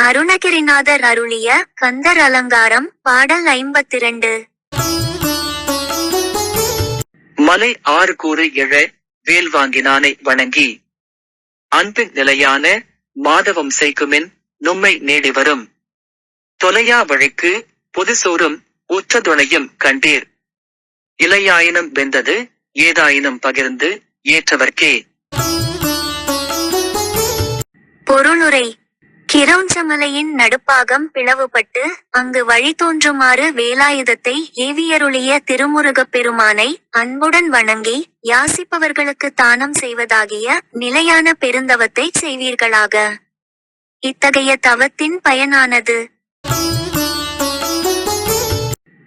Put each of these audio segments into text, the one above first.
அருணகிரிநாதர் அருளிய கந்தர் அலங்காரம் பாடல் 52. மலை ஆறு கூறு எழ வேல் வாங்கினானை வணங்கி அன்பின் நிலையான மாதவம் செய்குமின் நும்மை நேடி வரும் தொலையா வழிக்கு பொதுசோறும் உற்ற துணையும் கண்டீர் இலையாயினும் வெந்தது ஏதாயினும் பகிர்ந்து ஏற்றவர்க்கே. பொருளுரை: கிரௌஞ்சமலையின் நடுப்பாகம் பிளவுபட்டு அங்கு வழி தோன்றுமாறு வேலாயுதத்தை ஏவியருளிய திருமுருகப் பெருமானை அன்புடன் வணங்கி யாசிப்பவர்களுக்கு தானம் செய்வதாகிய நிலையான பெருந்தவத்தைச் செய்வீர்களாக. இத்தகைய தவத்தின் பயனானது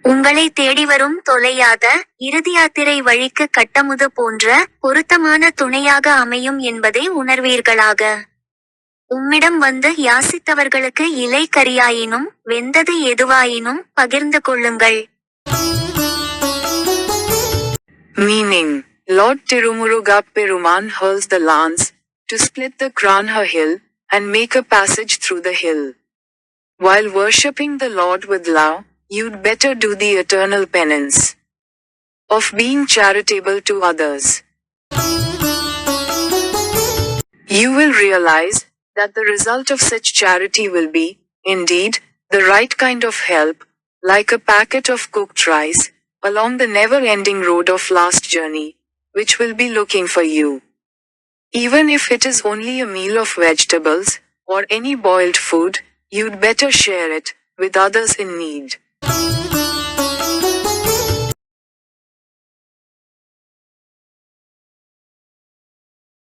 உங்களை தேடிவரும் தொலையாத இறுதி யாத்திரை வழிக்கு கட்டமுது போன்ற பொருத்தமான துணையாக அமையும் என்பதை உணர்வீர்களாக. உம்மிடம் வந்து யாசித்தவர்களுக்கு இலை கரியாயினும் வெந்தது எதுவாயினும் பகிர்ந்து கொள்ளுங்கள். Meaning, Lord Tirumuruga Peruman hurls the lance to split the Kranha hill and make a passage through the hill. While worshipping the Lord with love, you'd better do the eternal penance of being charitable to others. You will realize that the result of such charity will be, indeed, the right kind of help, like a packet of cooked rice, along the never-ending road of last journey, which will be looking for you. Even if it is only a meal of vegetables, or any boiled food, you'd better share it with others in need.